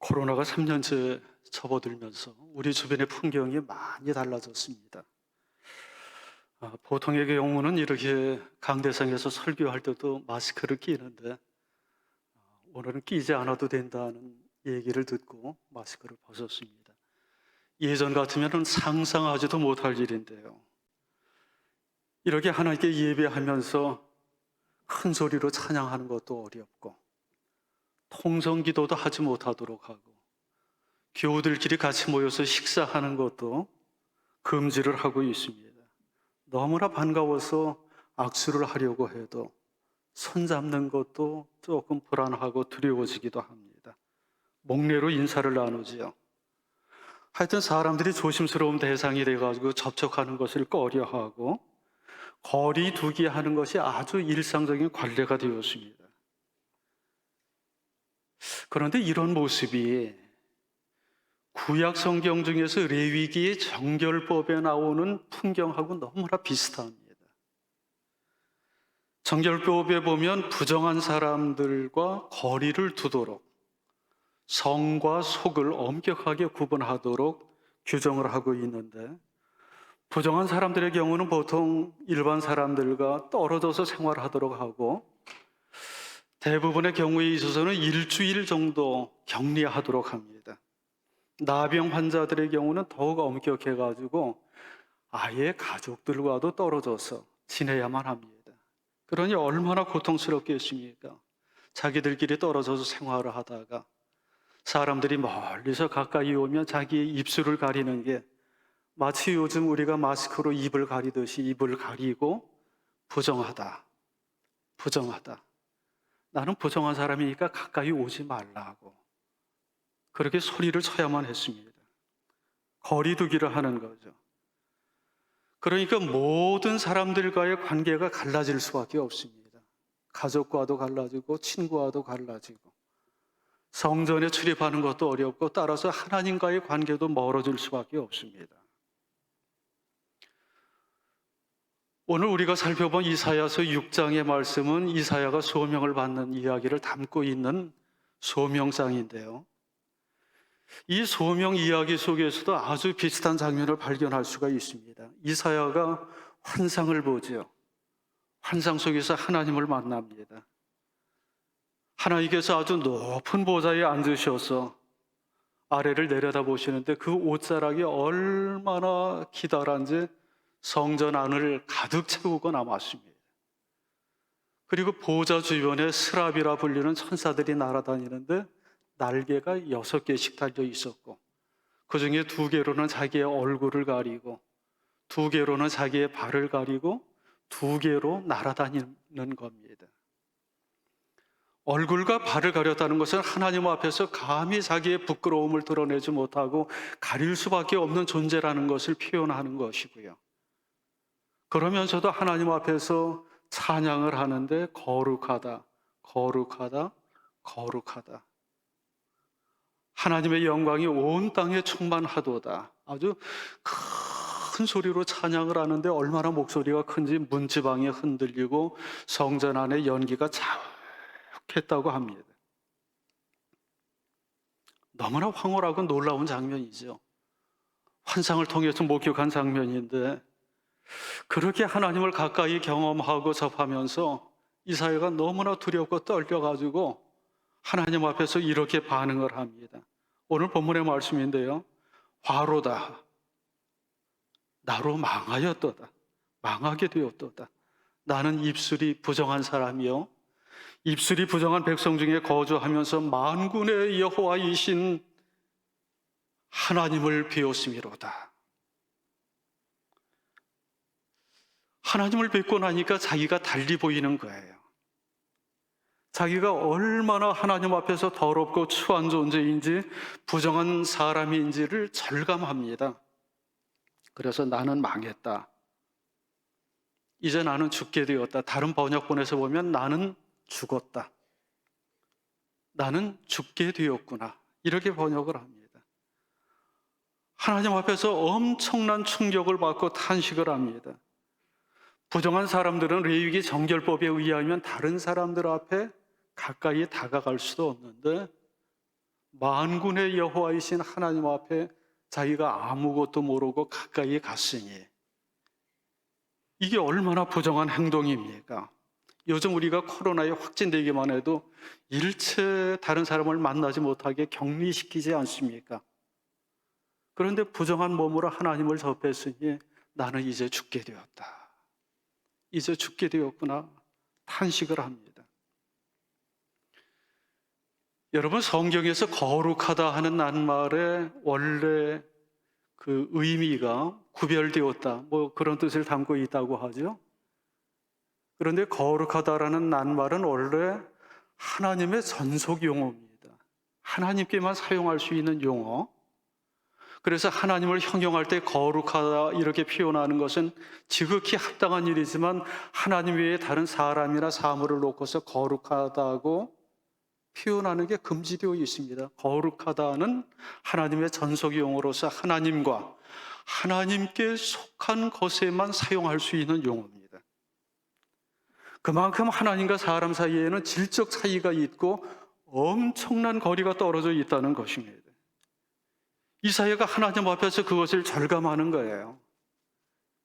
코로나가 3년째 접어들면서 우리 주변의 풍경이 많이 달라졌습니다. 보통의 경우는 이렇게 강대상에서 설교할 때도 마스크를 끼는데 오늘은 끼지 않아도 된다는 얘기를 듣고 마스크를 벗었습니다. 예전 같으면 상상하지도 못할 일인데요. 이렇게 하나님께 예배하면서 큰 소리로 찬양하는 것도 어렵고 통성기도도 하지 못하도록 하고 교우들끼리 같이 모여서 식사하는 것도 금지를 하고 있습니다. 너무나 반가워서 악수를 하려고 해도 손잡는 것도 조금 불안하고 두려워지기도 합니다. 목례로 인사를 나누지요. 하여튼 사람들이 조심스러운 대상이 돼가지고 접촉하는 것을 꺼려하고 거리 두기 하는 것이 아주 일상적인 관례가 되었습니다. 그런데 이런 모습이 구약 성경 중에서 레위기의 정결법에 나오는 풍경하고 너무나 비슷합니다. 정결법에 보면 부정한 사람들과 거리를 두도록 성과 속을 엄격하게 구분하도록 규정을 하고 있는데, 부정한 사람들의 경우는 보통 일반 사람들과 떨어져서 생활하도록 하고 대부분의 경우에 있어서는 일주일 정도 격리하도록 합니다. 나병 환자들의 경우는 더욱 엄격해가지고 아예 가족들과도 떨어져서 지내야만 합니다. 그러니 얼마나 고통스럽겠습니까? 자기들끼리 떨어져서 생활을 하다가 사람들이 멀리서 가까이 오면 자기의 입술을 가리는 게 마치 요즘 우리가 마스크로 입을 가리듯이 입을 가리고 부정하다. 나는 부정한 사람이니까 가까이 오지 말라고 그렇게 소리를 쳐야만 했습니다. 거리두기를 하는 거죠. 그러니까 모든 사람들과의 관계가 갈라질 수밖에 없습니다. 가족과도 갈라지고 친구와도 갈라지고 성전에 출입하는 것도 어렵고 따라서 하나님과의 관계도 멀어질 수밖에 없습니다. 오늘 우리가 살펴본 이사야서 6장의 말씀은 이사야가 소명을 받는 이야기를 담고 있는 소명장인데요. 이 소명 이야기 속에서도 아주 비슷한 장면을 발견할 수가 있습니다. 이사야가 환상을 보죠. 환상 속에서 하나님을 만납니다. 하나님께서 아주 높은 보좌에 앉으셔서 아래를 내려다보시는데 그 옷자락이 얼마나 기다란지 성전 안을 가득 채우고 남았습니다. 그리고 보좌 주변에 스랍이라 불리는 천사들이 날아다니는데 날개가 6개씩 달려 있었고 그 중에 2개로는 자기의 얼굴을 가리고 2개로는 자기의 발을 가리고 2개로 날아다니는 겁니다. 얼굴과 발을 가렸다는 것은 하나님 앞에서 감히 자기의 부끄러움을 드러내지 못하고 가릴 수밖에 없는 존재라는 것을 표현하는 것이고요. 그러면서도 하나님 앞에서 찬양을 하는데 거룩하다, 거룩하다, 거룩하다. 하나님의 영광이 온 땅에 충만하도다. 아주 큰 소리로 찬양을 하는데 얼마나 목소리가 큰지 문지방이 흔들리고 성전 안에 연기가 자욱했다고 합니다. 너무나 황홀하고 놀라운 장면이죠. 환상을 통해서 목격한 장면인데 그렇게 하나님을 가까이 경험하고 접하면서 이사야가 너무나 두렵고 떨려가지고 하나님 앞에서 이렇게 반응을 합니다. 오늘 본문의 말씀인데요. 화로다. 나로 망하였도다. 망하게 되었도다. 나는 입술이 부정한 사람이요. 입술이 부정한 백성 중에 거주하면서 만군의 여호와이신 하나님을 배웠음이로다. 하나님을 뵙고 나니까 자기가 달리 보이는 거예요. 자기가 얼마나 하나님 앞에서 더럽고 추한 존재인지 부정한 사람인지를 절감합니다. 그래서 나는 망했다. 이제 나는 죽게 되었다. 다른 번역본에서 보면 나는 죽었다. 나는 죽게 되었구나. 이렇게 번역을 합니다. 하나님 앞에서 엄청난 충격을 받고 탄식을 합니다. 부정한 사람들은 레위기 정결법에 의하면 다른 사람들 앞에 가까이 다가갈 수도 없는데 만군의 여호와이신 하나님 앞에 자기가 아무것도 모르고 가까이 갔으니 이게 얼마나 부정한 행동입니까? 요즘 우리가 코로나에 확진되기만 해도 일체 다른 사람을 만나지 못하게 격리시키지 않습니까? 그런데 부정한 몸으로 하나님을 접했으니 나는 이제 죽게 되었다. 이제 죽게 되었구나 탄식을 합니다. 여러분, 성경에서 거룩하다 하는 낱말의 원래 그 의미가 구별되었다, 그런 뜻을 담고 있다고 하죠. 그런데 거룩하다라는 낱말은 원래 하나님의 전속 용어입니다. 하나님께만 사용할 수 있는 용어. 그래서 하나님을 형용할 때 거룩하다 이렇게 표현하는 것은 지극히 합당한 일이지만 하나님 외에 다른 사람이나 사물을 놓고서 거룩하다고 표현하는 게 금지되어 있습니다. 거룩하다는 하나님의 전속 용어로서 하나님과 하나님께 속한 것에만 사용할 수 있는 용어입니다. 그만큼 하나님과 사람 사이에는 질적 차이가 있고 엄청난 거리가 떨어져 있다는 것입니다. 이사야가 하나님 앞에서 그것을 절감하는 거예요.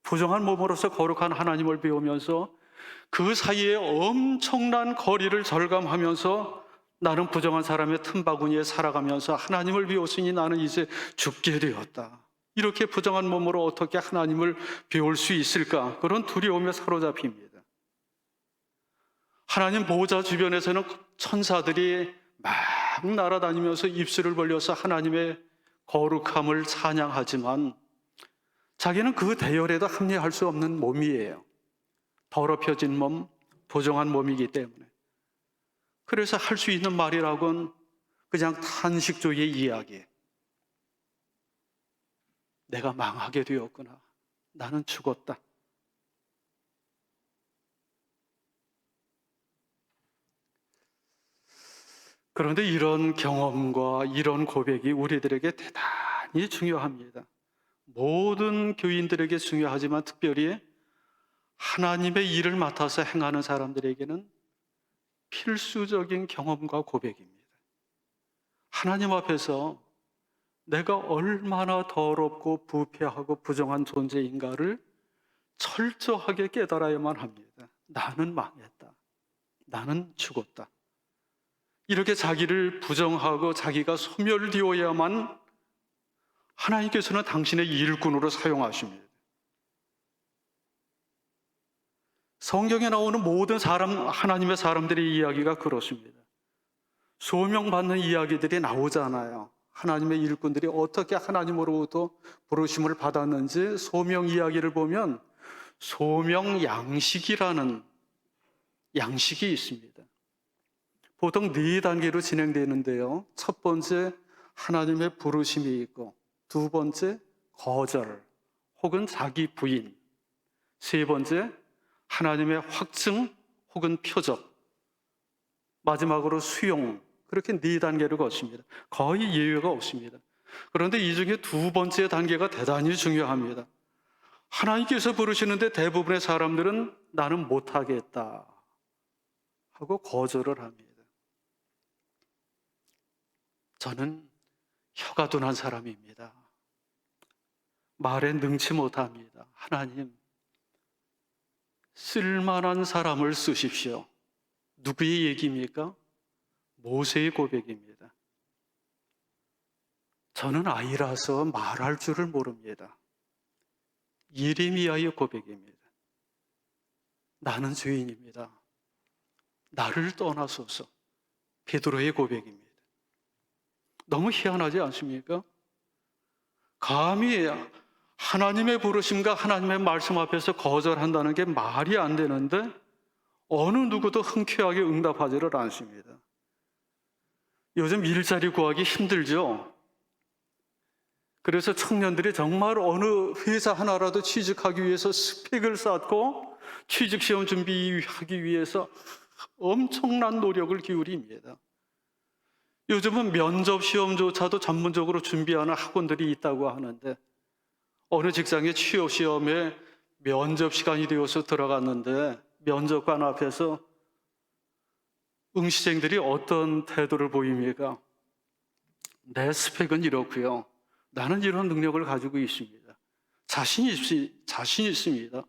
부정한 몸으로서 거룩한 하나님을 배우면서 그 사이에 엄청난 거리를 절감하면서 나는 부정한 사람의 틈바구니에 살아가면서 하나님을 배웠으니 나는 이제 죽게 되었다. 이렇게 부정한 몸으로 어떻게 하나님을 배울 수 있을까? 그런 두려움에 사로잡힙니다. 하나님 보호자 주변에서는 천사들이 막 날아다니면서 입술을 벌려서 하나님의 거룩함을 찬양하지만 자기는 그 대열에도 합리할 수 없는 몸이에요. 더럽혀진 몸, 부정한 몸이기 때문에. 그래서 할 수 있는 말이라고는 그냥 탄식조의 이야기. 내가 망하게 되었구나. 나는 죽었다. 그런데 이런 경험과 이런 고백이 우리들에게 대단히 중요합니다. 모든 교인들에게 중요하지만 특별히 하나님의 일을 맡아서 행하는 사람들에게는 필수적인 경험과 고백입니다. 하나님 앞에서 내가 얼마나 더럽고 부패하고 부정한 존재인가를 철저하게 깨달아야만 합니다. 나는 망했다. 나는 죽었다. 이렇게 자기를 부정하고 자기가 소멸되어야만 하나님께서는 당신의 일꾼으로 사용하십니다. 성경에 나오는 모든 하나님의 사람들의 이야기가 그렇습니다. 소명받는 이야기들이 나오잖아요. 하나님의 일꾼들이 어떻게 하나님으로부터 부르심을 받았는지 소명 이야기를 보면 소명 양식이라는 양식이 있습니다. 보통 4단계로 진행되는데요. 첫 번째, 하나님의 부르심이 있고, 두 번째, 거절 혹은 자기 부인, 세 번째, 하나님의 확증 혹은 표적, 마지막으로 수용, 그렇게 4단계를 거칩니다. 거의 예외가 없습니다. 그런데 이 중에 두 번째 단계가 대단히 중요합니다. 하나님께서 부르시는데 대부분의 사람들은 나는 못하겠다 하고 거절을 합니다. 저는 혀가 둔한 사람입니다. 말에 능치 못합니다. 하나님, 쓸만한 사람을 쓰십시오. 누구의 얘기입니까? 모세의 고백입니다. 저는 아이라서 말할 줄을 모릅니다. 예레미야의 고백입니다. 나는 죄인입니다. 나를 떠나소서. 베드로의 고백입니다. 너무 희한하지 않습니까? 감히 하나님의 부르심과 하나님의 말씀 앞에서 거절한다는 게 말이 안 되는데 어느 누구도 흔쾌하게 응답하지를 않습니다. 요즘 일자리 구하기 힘들죠? 그래서 청년들이 정말 어느 회사 하나라도 취직하기 위해서 스펙을 쌓고 취직시험 준비하기 위해서 엄청난 노력을 기울입니다. 요즘은 면접시험조차도 전문적으로 준비하는 학원들이 있다고 하는데 어느 직장의 취업시험에 면접 시간이 되어서 들어갔는데 면접관 앞에서 응시생들이 어떤 태도를 보입니까? 내 스펙은 이렇고요. 나는 이런 능력을 가지고 있습니다. 자신 있습니다.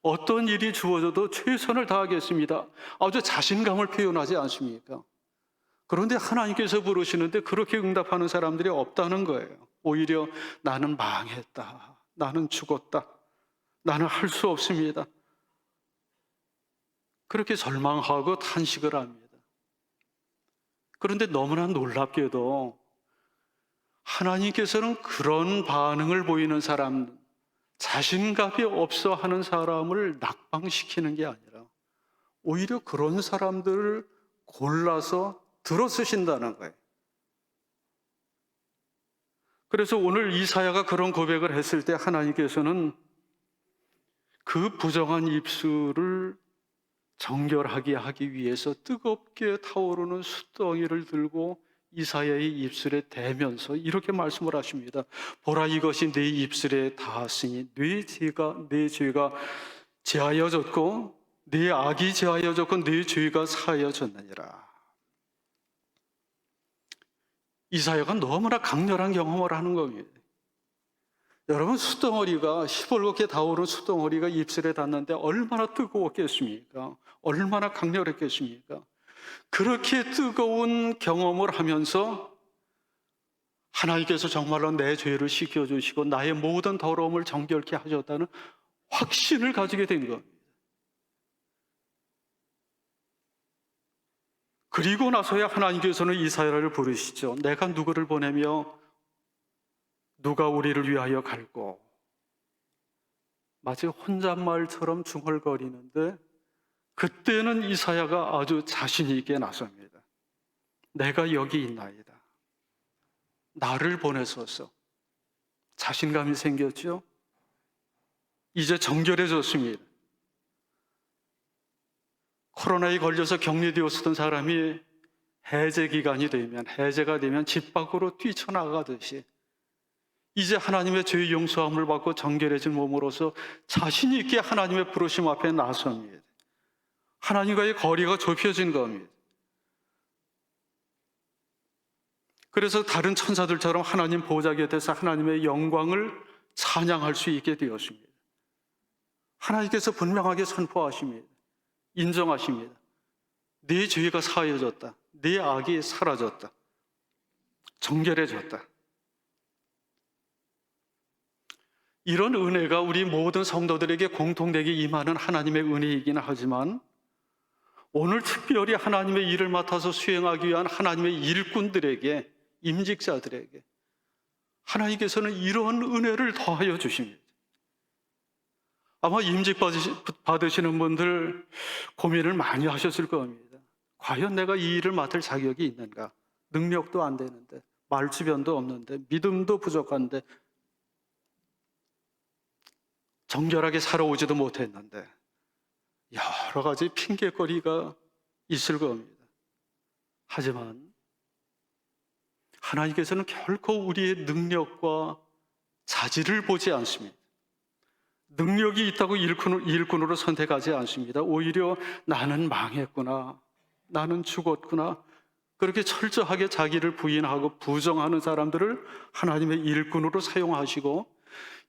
어떤 일이 주어져도 최선을 다하겠습니다. 아주 자신감을 표현하지 않습니까? 그런데 하나님께서 부르시는데 그렇게 응답하는 사람들이 없다는 거예요. 오히려 나는 망했다. 나는 죽었다. 나는 할 수 없습니다. 그렇게 절망하고 탄식을 합니다. 그런데 너무나 놀랍게도 하나님께서는 그런 반응을 보이는 사람, 자신감이 없어 하는 사람을 낙방시키는 게 아니라 오히려 그런 사람들을 골라서 들어쓰신다는 거예요. 그래서 오늘 이사야가 그런 고백을 했을 때 하나님께서는 그 부정한 입술을 정결하게 하기 위해서 뜨겁게 타오르는 숯덩이를 들고 이사야의 입술에 대면서 이렇게 말씀을 하십니다. 보라, 이것이 내 입술에 닿았으니 내 죄가 제하여졌고 내 악이 제하여졌고 내 죄가 사하여졌느니라. 이사야가 너무나 강렬한 경험을 하는 겁니다. 여러분, 숯덩어리가 시뻘겋게 타오르는 숯덩어리가 입술에 닿는데 얼마나 뜨거웠겠습니까? 얼마나 강렬했겠습니까? 그렇게 뜨거운 경험을 하면서 하나님께서 정말로 내 죄를 씻겨주시고 나의 모든 더러움을 정결케 하셨다는 확신을 가지게 된 겁니다. 그리고 나서야 하나님께서는 이사야를 부르시죠. 내가 누구를 보내며 누가 우리를 위하여 갈고. 마치 혼잣말처럼 중얼거리는데 그때는 이사야가 아주 자신 있게 나섭니다. 내가 여기 있나이다. 나를 보내소서. 자신감이 생겼죠? 이제 정결해졌습니다. 코로나에 걸려서 격리되었던 사람이 해제가 되면 집 밖으로 뛰쳐나가듯이 이제 하나님의 죄의 용서함을 받고 정결해진 몸으로서 자신 있게 하나님의 부르심 앞에 나섭니다. 하나님과의 거리가 좁혀진 겁니다. 그래서 다른 천사들처럼 하나님 보좌 곁에서 하나님의 영광을 찬양할 수 있게 되었습니다. 하나님께서 분명하게 선포하십니다. 인정하십니다. 네 죄가 사하여졌다. 네 악이 사라졌다. 정결해졌다. 이런 은혜가 우리 모든 성도들에게 공통되게 임하는 하나님의 은혜이긴 하지만 오늘 특별히 하나님의 일을 맡아서 수행하기 위한 하나님의 일꾼들에게, 임직자들에게 하나님께서는 이런 은혜를 더하여 주십니다. 아마 임직 받으시는 분들 고민을 많이 하셨을 겁니다. 과연 내가 이 일을 맡을 자격이 있는가? 능력도 안 되는데, 말주변도 없는데, 믿음도 부족한데, 정결하게 살아오지도 못했는데 여러 가지 핑계거리가 있을 겁니다. 하지만 하나님께서는 결코 우리의 능력과 자질을 보지 않습니다. 능력이 있다고 일꾼으로 선택하지 않습니다. 오히려 나는 망했구나, 나는 죽었구나, 그렇게 철저하게 자기를 부인하고 부정하는 사람들을 하나님의 일꾼으로 사용하시고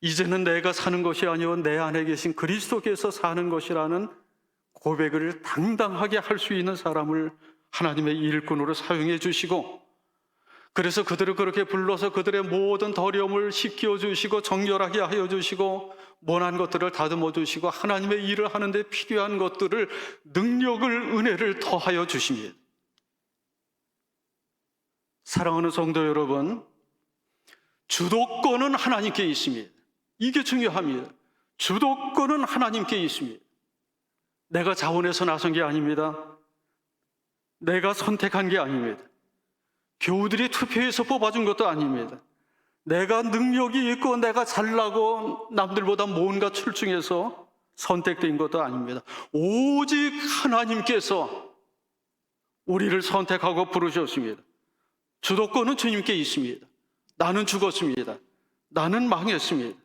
이제는 내가 사는 것이 아니오 내 안에 계신 그리스도께서 사는 것이라는 고백을 당당하게 할 수 있는 사람을 하나님의 일꾼으로 사용해 주시고, 그래서 그들을 그렇게 불러서 그들의 모든 더러움을 씻겨 주시고 정결하게 하여 주시고 못난 것들을 다듬어 주시고 하나님의 일을 하는데 필요한 것들을, 능력을, 은혜를 더하여 주십니다. 사랑하는 성도 여러분, 주도권은 하나님께 있습니다. 이게 중요합니다. 주도권은 하나님께 있습니다. 내가 자원해서 나선 게 아닙니다. 내가 선택한 게 아닙니다. 교우들이 투표해서 뽑아준 것도 아닙니다. 내가 능력이 있고 내가 잘나고 남들보다 뭔가 출중해서 선택된 것도 아닙니다. 오직 하나님께서 우리를 선택하고 부르셨습니다. 주도권은 주님께 있습니다. 나는 죽었습니다. 나는 망했습니다.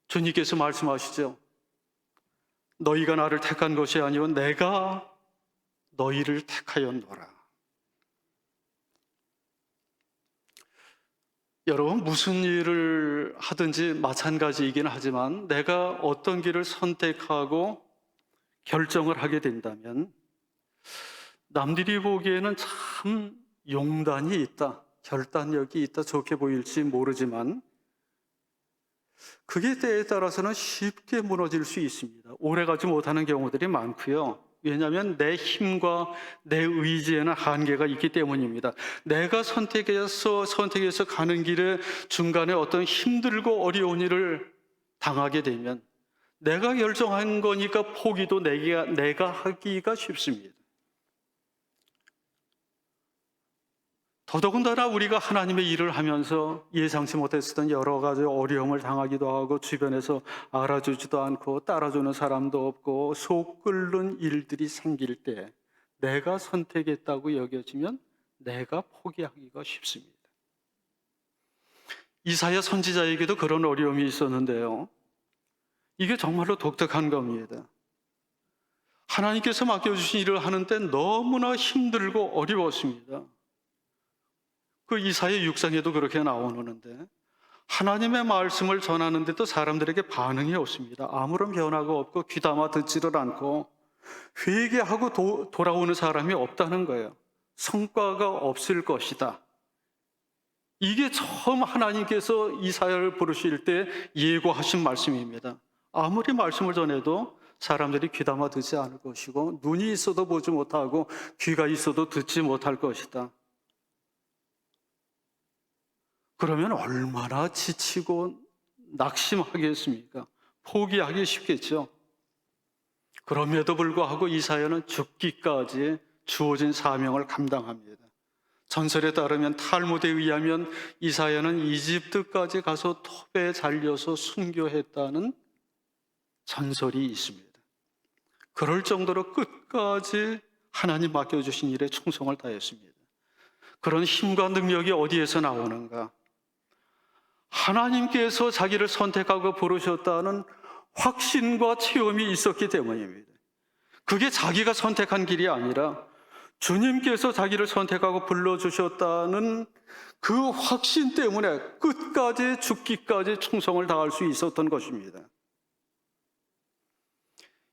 주님께서 말씀하시죠. 너희가 나를 택한 것이 아니오 내가 너희를 택하였노라. 여러분, 무슨 일을 하든지 마찬가지이긴 하지만 내가 어떤 길을 선택하고 결정을 하게 된다면 남들이 보기에는 참 용단이 있다, 결단력이 있다, 좋게 보일지 모르지만 그게 때에 따라서는 쉽게 무너질 수 있습니다. 오래가지 못하는 경우들이 많고요. 왜냐하면 내 힘과 내 의지에는 한계가 있기 때문입니다. 내가 선택해서 가는 길에 중간에 어떤 힘들고 어려운 일을 당하게 되면 내가 결정한 거니까 포기도 내가 하기가 쉽습니다. 더더군다나 우리가 하나님의 일을 하면서 예상치 못했었던 여러 가지 어려움을 당하기도 하고 주변에서 알아주지도 않고 따라주는 사람도 없고 속 끓는 일들이 생길 때 내가 선택했다고 여겨지면 내가 포기하기가 쉽습니다. 이사야 선지자에게도 그런 어려움이 있었는데요. 이게 정말로 독특한 겁니다. 하나님께서 맡겨주신 일을 하는데 너무나 힘들고 어려웠습니다. 그 이사야 6장에도 그렇게 나오는데 하나님의 말씀을 전하는데도 사람들에게 반응이 없습니다. 아무런 변화가 없고 귀담아 듣지를 않고 회개하고 돌아오는 사람이 없다는 거예요. 성과가 없을 것이다. 이게 처음 하나님께서 이사야를 부르실 때 예고하신 말씀입니다. 아무리 말씀을 전해도 사람들이 귀담아 듣지 않을 것이고 눈이 있어도 보지 못하고 귀가 있어도 듣지 못할 것이다. 그러면 얼마나 지치고 낙심하겠습니까? 포기하기 쉽겠죠. 그럼에도 불구하고 이사야는 죽기까지 주어진 사명을 감당합니다. 전설에 따르면 탈무드에 의하면 이사야는 이집트까지 가서 톱에 잘려서 순교했다는 전설이 있습니다. 그럴 정도로 끝까지 하나님 맡겨주신 일에 충성을 다했습니다. 그런 힘과 능력이 어디에서 나오는가? 하나님께서 자기를 선택하고 부르셨다는 확신과 체험이 있었기 때문입니다. 그게 자기가 선택한 길이 아니라 주님께서 자기를 선택하고 불러주셨다는 그 확신 때문에 끝까지 죽기까지 충성을 다할 수 있었던 것입니다.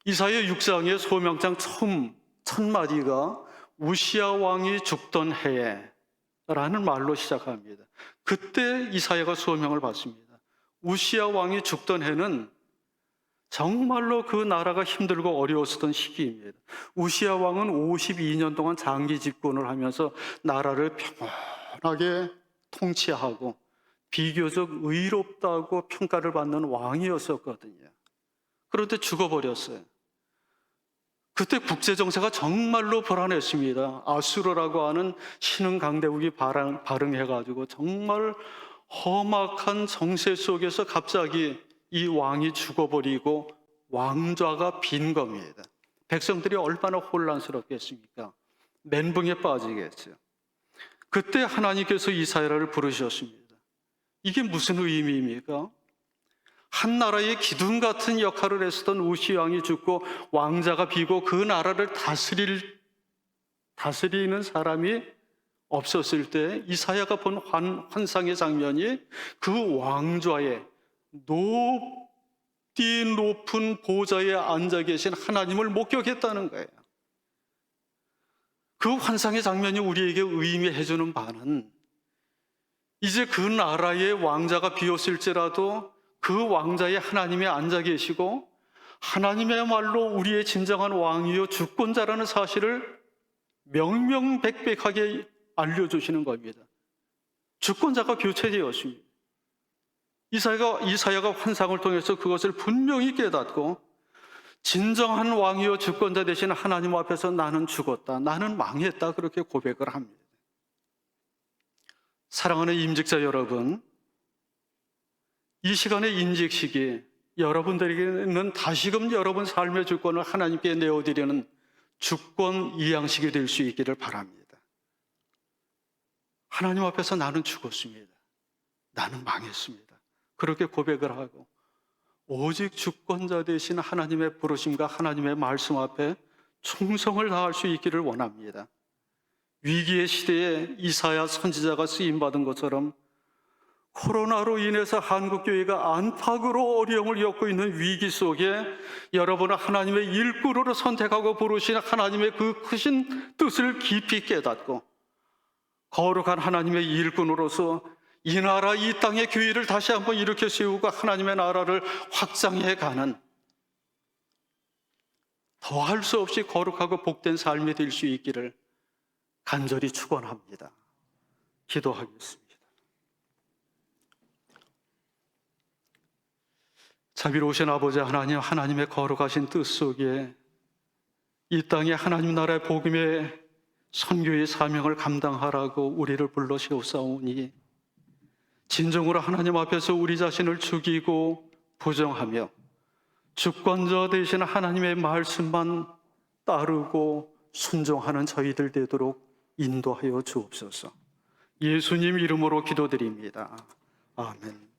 이사야 6장의 소명장 처음 첫 마디가 우시야 왕이 죽던 해에 라는 말로 시작합니다. 그때 이사야가 소명을 받습니다. 우시야 왕이 죽던 해는 정말로 그 나라가 힘들고 어려웠던 시기입니다. 우시야 왕은 52년 동안 장기 집권을 하면서 나라를 평안하게 통치하고 비교적 의롭다고 평가를 받는 왕이었었거든요. 그런데 죽어버렸어요. 그때 국제정세가 정말로 불안했습니다. 아수르라고 하는 신흥 강대국이 발흥해가지고 정말 험악한 정세 속에서 갑자기 이 왕이 죽어버리고 왕좌가 빈 겁니다. 백성들이 얼마나 혼란스럽겠습니까? 멘붕에 빠지겠죠. 그때 하나님께서 이사야를 부르셨습니다. 이게 무슨 의미입니까? 한 나라의 기둥 같은 역할을 했었던 우시야 왕이 죽고 왕자가 비고 그 나라를 다스리는 사람이 없었을 때 이사야가 본 환상의 장면이 그 왕좌에 높은 보좌에 앉아 계신 하나님을 목격했다는 거예요. 그 환상의 장면이 우리에게 의미해주는 바는 이제 그 나라의 왕자가 비었을지라도 그 왕자에 하나님이 앉아 계시고 하나님의말로 우리의 진정한 왕이요 주권자라는 사실을 명명백백하게 알려주시는 겁니다. 주권자가 교체되었습니다. 이사야가 환상을 통해서 그것을 분명히 깨닫고 진정한 왕이요 주권자 되신 하나님 앞에서 나는 죽었다, 나는 망했다 그렇게 고백을 합니다. 사랑하는 임직자 여러분, 이 시간의 인직식이 여러분들에게는 다시금 여러분 삶의 주권을 하나님께 내어드리는 주권 이양식이 될 수 있기를 바랍니다. 하나님 앞에서 나는 죽었습니다. 나는 망했습니다. 그렇게 고백을 하고 오직 주권자 되신 하나님의 부르심과 하나님의 말씀 앞에 충성을 다할 수 있기를 원합니다. 위기의 시대에 이사야 선지자가 쓰임받은 것처럼 코로나로 인해서 한국교회가 안팎으로 어려움을 겪고 있는 위기 속에 여러분은 하나님의 일꾼으로 선택하고 부르신 하나님의 그 크신 뜻을 깊이 깨닫고 거룩한 하나님의 일꾼으로서 이 나라 이 땅의 교회를 다시 한번 일으켜 세우고 하나님의 나라를 확장해 가는 더할 수 없이 거룩하고 복된 삶이 될 수 있기를 간절히 축원합니다. 기도하겠습니다. 자비로우신 아버지 하나님, 하나님의 거룩하신 뜻 속에 이 땅에 하나님 나라의 복음의 선교의 사명을 감당하라고 우리를 불러 세우사오니 진정으로 하나님 앞에서 우리 자신을 죽이고 부정하며 주권자 되시는 하나님의 말씀만 따르고 순종하는 저희들 되도록 인도하여 주옵소서. 예수님 이름으로 기도드립니다. 아멘.